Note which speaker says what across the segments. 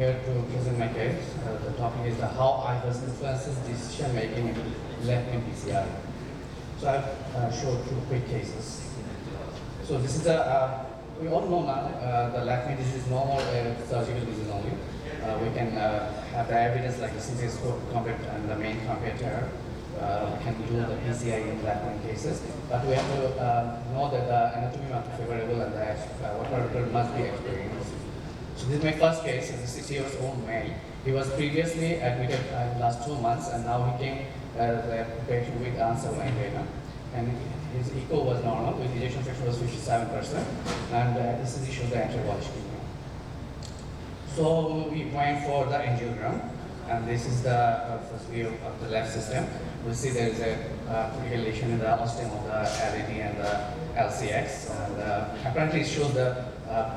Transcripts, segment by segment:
Speaker 1: Here to present my case. The topic is how IVUS influences decision making in left-brain PCI. So I've showed two quick cases. So this is we all know now the left-brain disease is no more a surgical disease only. We can have the evidence like the synthesis compare and the main comparator. We can do the PCI in left-brain cases, but we have to know that the anatomy must be favorable and the what parameter must be experienced. So this is my first case. He's a 6 years old male. He was previously admitted in the last 2 months, and now he came as a patient with answer angina. And his echo was normal, with ejection fraction was 57%, and ECG showed the anterior wall ischemia. So we went for the angiogram, and this is the first view of the left system. We see there is a critical lesion in the ostium of the LAD and the LCX, and apparently it shows the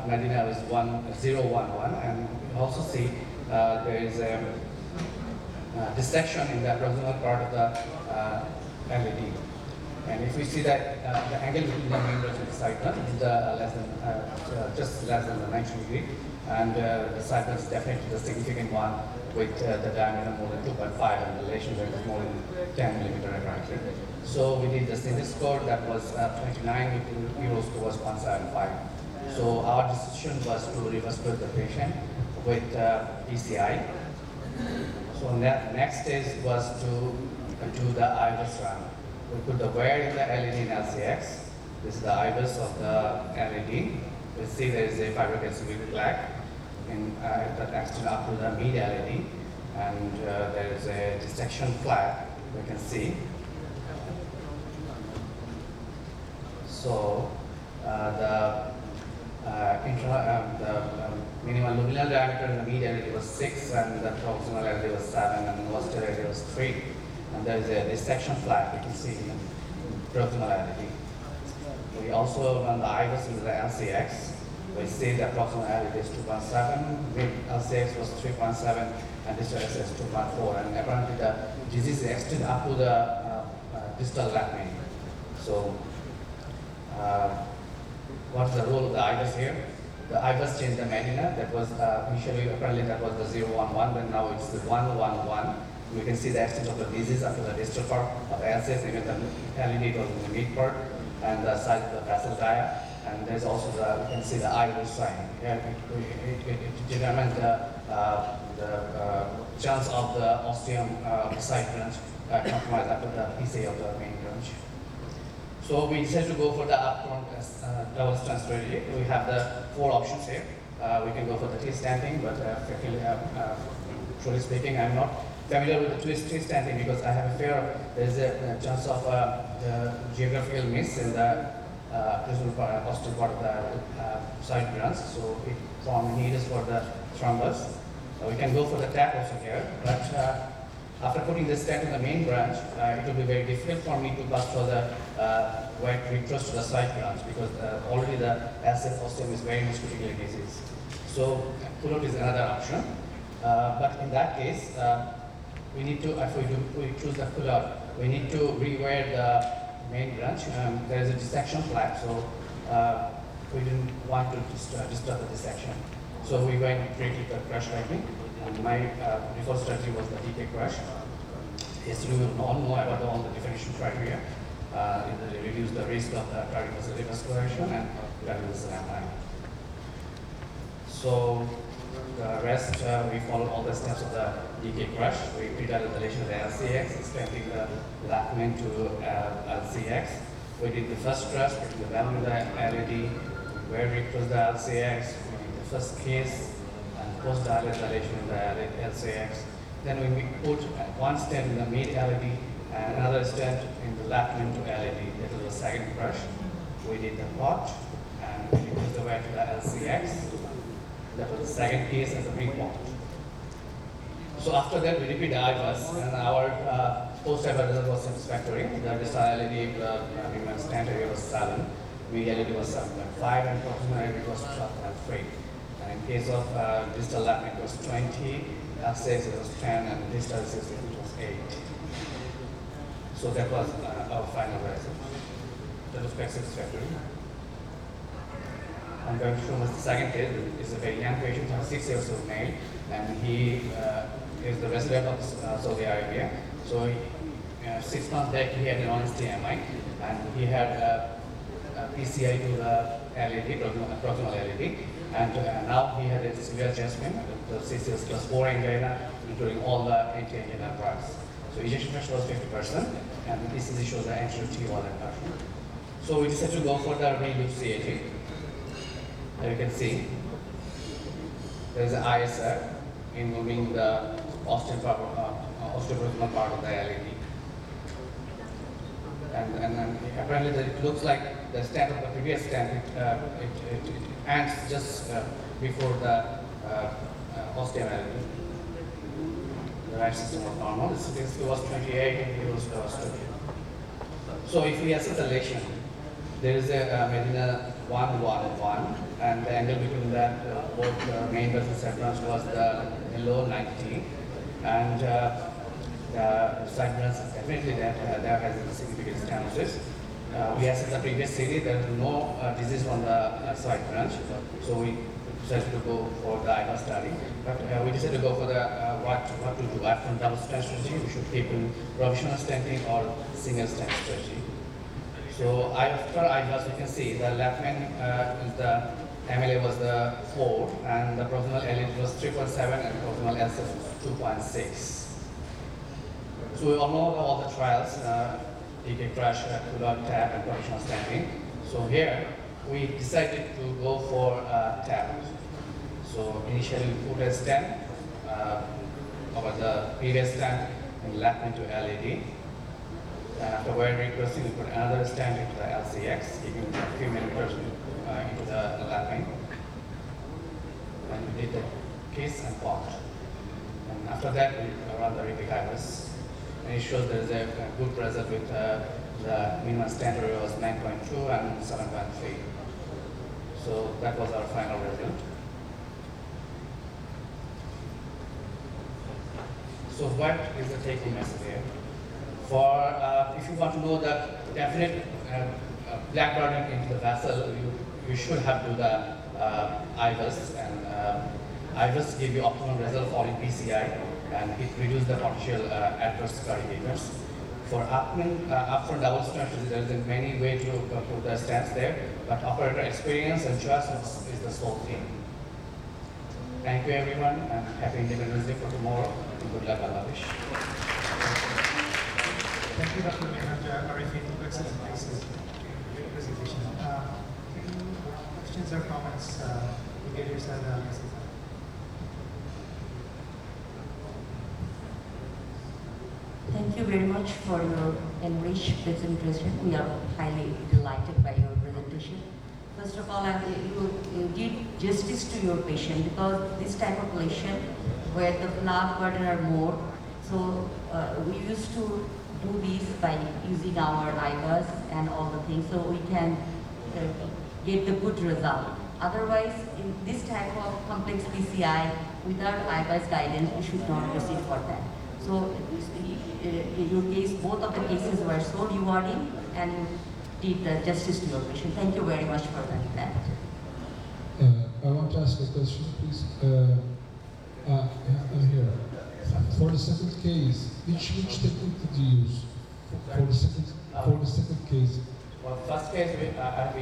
Speaker 1: Medina is 1011, and you also see there is a dissection in the proximal part of the LAD. And if we see that the angle between the main branch and the side branch is just less than the 90 degree, and the side branch is definitely the significant one with the diameter more than 2.5 and the lesion width is more than 10 millimeter apparently. So we did the synthesis score that was 29, with the Euro score was 175. So our decision was to revasculate the patient with PCI. So next stage was to do the IVUS run. We put the wire in the LAD and LCX. This is the IVUS of the LAD. We see there is a fibrocalcific plaque that extends up to the mid LAD, and there is a dissection plaque we can see. So the minimal luminal diameter in the mid LAD was 6, and the proximal LAD was 7, and the posterior LAD was 3. And there is a dissection plaque you can see in proximal LAD. We also run the IVUS into the LCX. We see the proximal LAD is 2.7, mid LCX was 3.7, and distal LCX 2.4. And apparently the disease extends up to the distal left main. So what's the role of the IVUS here? The IVUS changed the Medina. That was initially, apparently that was the 011, but now it's the 111. We can see the extent of the disease after the distal part of the LCS, even the LAD was in the mid part, and the size of the vessel dia. And there's also we can see the IVUS sign. Yeah, it determines the chance of the ostium side branch compromised after the PCA of the main branch. So we decided to go for the upfront double stent strategy. We have the 4 options here. We can go for the twist stenting, but truly speaking, I'm not familiar with the twist stenting because I have a fear there's a chance of geographical miss in the ostial part of the side branch. So it forms needles for the thrombus. We can go for the tap also here, but after putting the stent in the main branch, it will be very difficult for me to pass for the wet rectus to the side branch because already the LCS ostium is very much critically diseased. So pull-out is another option. But in that case, we need to, if we choose the pull-out, we need to rewire the main branch. There is a dissection plaque, so we didn't want to disturb the dissection. So we went directly to crush lightning. And my default strategy was the DK crush. Yes, we will all know about all the definition criteria. It reduce the risk of the cardiac revascularization and reduce the time. So the rest, we followed all the steps of the DK crush. We pre-dilated the relation of the LCX, extending the left main to LCX. We did the first crush, putting the valve in the LAD, where we closed the LCX. We did the first case, and post-dilated dilation in the LCX. Then we put one stent in the mid LAD and another stent in the left main to LAD. That was the second crush. We did the pot, and we closed the way to the LCX. That was the second case as a pre-pot. So after that, we repeat the IVUS, and our post-IVUS result was satisfactory. The distal LAD stent area was 7, mid LAD was 7.5, and proximal LAD was 12.3. And in case of distal left main, it was 20, LCX it was 10, and distal LCX it was 8. So that was our final result. That was quite satisfactory. I'm going to show us the second case. It's a very young patient, 6 years old male. and he is the resident of Saudi Arabia. So 6 months back he had an honest TMI, and he had a PCI to the LAD, proximal LAD, and now he had a severe chest pain, the CCS plus 4 angina, including all the anti-angina drugs. So ejection fraction was 50%, and the ECG shows the anterior T1 inversion. So we decided to go for the reloop CAG. As you can see, there is an ISR involving the osteoproximal part of the LAD. And apparently it looks like the stent of the previous stent, it ends just before the ostium LAD. The right system was normal. This was 28 and it was 20. So if we assess the lesion, there is a Medina 111, and the angle between that both main vessel segments was the low 90, and the segments definitely that there has a significant stenosis. We assessed the previous CD, there is no disease on the side branch, so we decided to go for the IVA study. But we decided to go for the what to do after double stent strategy. We should keep in provisional stenting or single stent strategy. So after IVAS, you can see the left main is the MLA was the 4, and the proximal LA was 3.7, and proximal LC was 2.6. So we all know all the trials, DK crash, pull-out, tap, and provisional stenting. So here we decided to go for tap. So initially we put a stent over the previous stent and left into LAD. And after wire recrossing, we put another stent into the LCX, giving a few millimeters into the left vein. And we did the kiss and pop. And after that, we run the Repic IVAS. And it shows there is a good result with the minimum stent area was 9.2 and 7.3. So that was our final result. So what is the take-home message here? For if you want to know the definite black burden into the vessel, you should have to do the IVAS, and IVAS give you optimum result for in PCI, and it reduces the potential adverse cardiac events. For upfront double stent, there is many ways to put the stents there, but operator experience and choice is the sole thing. Thank you everyone, and happy Independence Day for tomorrow, and good luck, Bangladesh.
Speaker 2: Thank you, Dr. Mehraj Arifi, for excellent presentation. Any questions or comments? Brigadier Sada,
Speaker 3: Thank you very much for your enriched presentation. We are highly delighted by your presentation. First of all, you did justice to your patient, because this type of lesion where the blood burden are more. So we used to do this by using our IVAS and all the things, so we can get the good result. Otherwise, in this type of complex PCI, without IVAS guidance, we should not proceed for that. So in your case, both of the cases were so rewarding, and you did justice to your patient. Thank you very much for that.
Speaker 4: I want to ask a question, please. I'm here. For the second case, which technique did you use for the second case?
Speaker 1: Well, first case we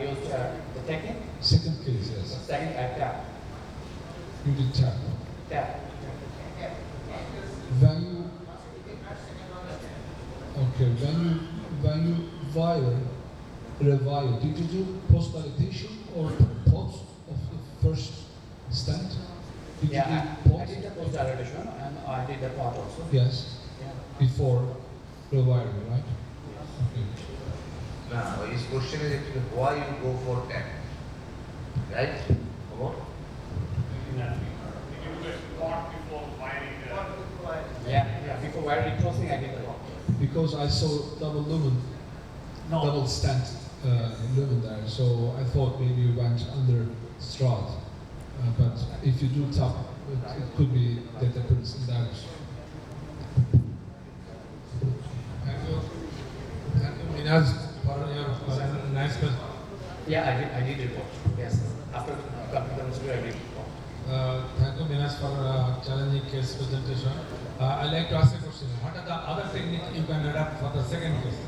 Speaker 1: used the technique.
Speaker 4: Second case, yes.
Speaker 1: Second, tap.
Speaker 4: You did tap.
Speaker 1: Tap.
Speaker 4: When you revire, did you do post dilatation or post of the first stent? Did
Speaker 1: Yeah,
Speaker 4: you do
Speaker 1: I did the post dilatation, and I did the pot also.
Speaker 4: Yes.
Speaker 1: Yeah.
Speaker 4: Before rewiring, right? Okay.
Speaker 5: Now, his question is actually why you go for tap, right? About?
Speaker 1: Yeah, before wire recrossing, I did the pot.
Speaker 4: Because I saw double lumen, double stent lumen there, so I thought maybe you went under strut. But if you do tap, it could be that happens in damage.
Speaker 6: Minhaj, for your nice question.
Speaker 1: Yeah, I did report. Yes, after computer surgery, I did report.
Speaker 6: Thank you, Minhaj, for presentation. I'd like to ask a question. What are the other techniques you can adapt for the second case?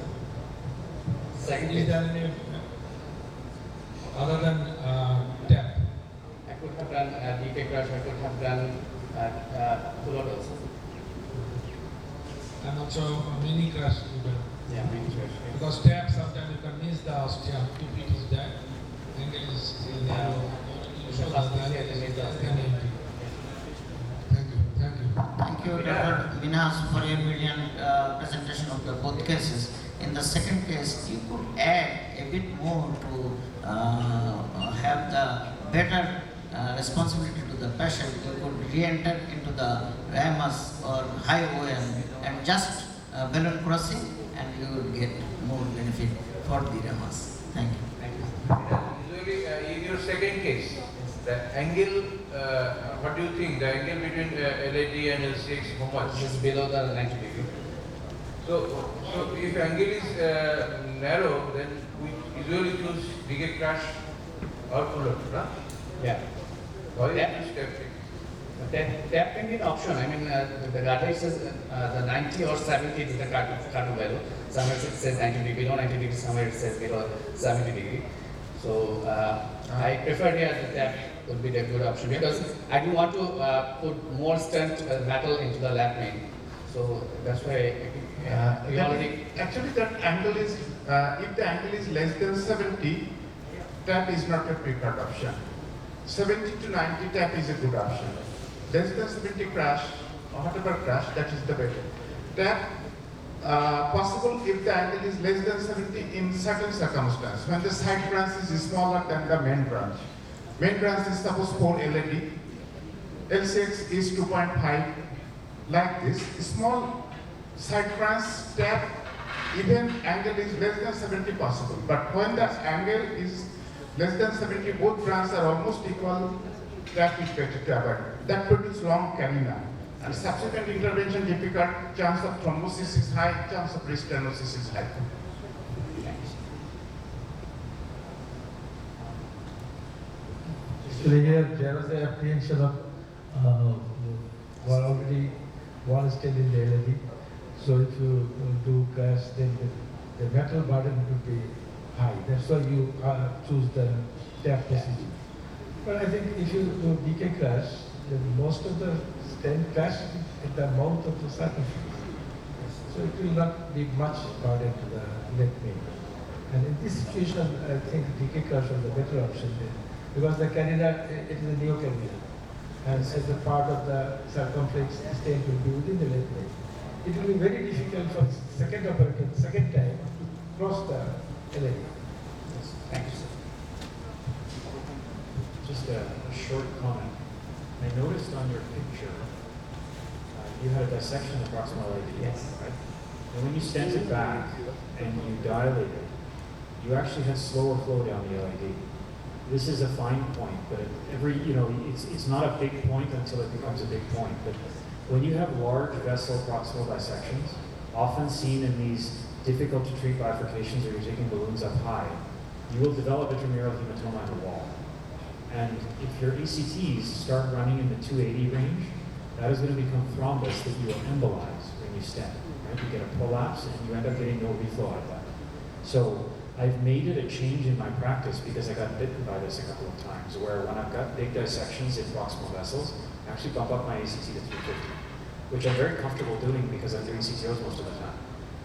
Speaker 1: Second
Speaker 6: Is
Speaker 1: case,
Speaker 6: there any other than tap?
Speaker 1: I could have done DK crush, I could have done pull out also.
Speaker 6: And also mini crash you can.
Speaker 1: Yeah, mini crush. Yeah.
Speaker 6: Because tap sometimes you can miss the ostium if it is that angle is narrow. You show that the angle is 1080. Thank you. Thank you.
Speaker 7: Thank you, Dr. Minhas, for your brilliant presentation of the both cases. In the second case, you could add a bit more to have the better responsibility to the patient. You could re-enter into the RAMAS or high OM and just balloon crossing, and you would get more benefit for the RAMAS. Thank you.
Speaker 1: Thank you.
Speaker 5: Usually, in your second case, the angle, what do you think? The angle between LAD and L6, how much?
Speaker 1: This is below the 90 degree.
Speaker 5: So if angle is narrow, then we usually choose DK crash or pull-up, right?
Speaker 1: Yeah.
Speaker 5: Why
Speaker 1: Yeah.
Speaker 5: is step take?
Speaker 1: Tap can be an option. I mean, the guideline says the 90 or 70 is the cartoon value. Somewhere it says 90 degree, below 90 degree, somewhere it says below 70 degree. So I prefer here the tap would be the good option because I do want to put more strength metal into the lap main. So that's why we already.
Speaker 8: Actually, that angle is, if the angle is less than 70, tap is not a preferred option. 70 to 90 tap is a good option. Less than 70 crash, or whatever crash, that is the better. Tap, possible if the angle is less than 70 in certain circumstances, when the side branch is smaller than the main branch. Main branch is suppose 4 LAD, L6 is 2.5, like this. Small side branch tap, even angle is less than 70 possible. But when the angle is less than 70, both branches are almost equal, tap is better to avoid. That produces long canina. And subsequent intervention difficult, chance of thrombosis is high, chance of restenosis is high.
Speaker 9: Actually, here there was an apprehension of already one still in the LAD. So if you do crash, then the metal burden would be high. That's why you choose the tap procedure. But I think if you do DK crash, then most of the stent crash at the mouth of the circumference. So it will not be much burden to the left main. And in this situation, I think DK crash was the better option there. Because the carina, it is a neocarina. And as a part of the circumflex, the stent will be within the left main. It will be very difficult for second operator, second time, to cross the LAD.
Speaker 1: Thank you, sir.
Speaker 10: Just a short comment. I noticed on your picture, you had a dissection of proximal LAD,
Speaker 1: Yes.
Speaker 10: right? And when you stent it back and you dilate it, you actually had slower flow down the LAD. This is a fine point, but it's not a big point until it becomes a big point. But when you have large vessel proximal dissections, often seen in these difficult to treat bifurcations where you're taking balloons up high, you will develop intramural hematoma in the wall. And if your ECTs start running in the 280 range, that is going to become thrombus that you will embolize when you stent. Right? You get a prolapse and you end up getting no reflow out of that. So I've made it a change in my practice because I got bitten by this a couple of times, where when I've got big dissections in proximal vessels, I actually bump up my ACT to 350, which I'm very comfortable doing because I'm doing CTOs most of the time.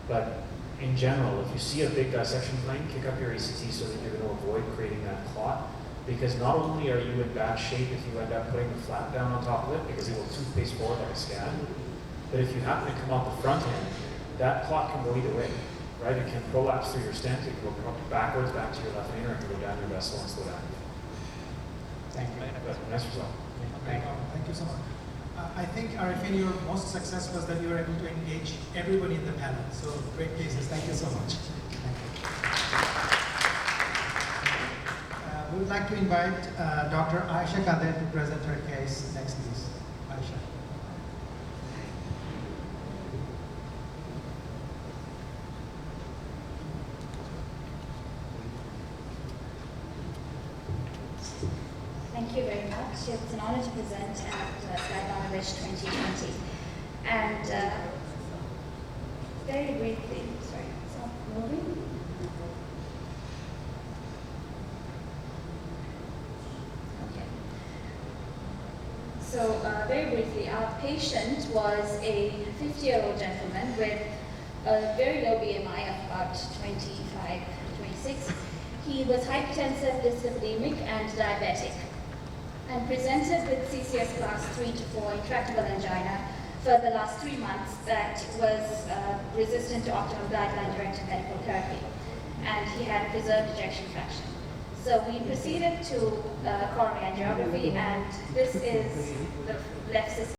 Speaker 10: But in general, if you see a big dissection plane, kick up your ACT so that you're going to avoid creating that clot. Because not only are you in bad shape if you end up putting the flap down on top of it, because it will toothpaste forward like a scab, but if you happen to come out the front end, that clot can go either way, right? It can prolapse through your stent, it can go backwards back to your left main, or it can go down your vessel and slow down.
Speaker 1: Thank you.
Speaker 10: But nice result.
Speaker 2: Thank you so much. I think, Arifin, your most success was that you were able to engage everybody in the panel. So great cases. Thank you so much. We would like to invite Dr. Aisha Kader to present her case next, please. Aisha.
Speaker 11: Thank you very much. It's an honor to present Sky Bangladesh 2020. And very briefly, sorry, it's not moving. Okay. So very briefly, our patient was a 50-year-old gentleman with a very low BMI of about 25, 26. He was hypertensive, dyslipidemic, and diabetic, and presented with CCS class 3 to 4 intractable angina for the last 3 months that was resistant to optimal guideline-directed medical therapy, and he had preserved ejection fraction. So we proceeded to coronary angiography, and this is the left system.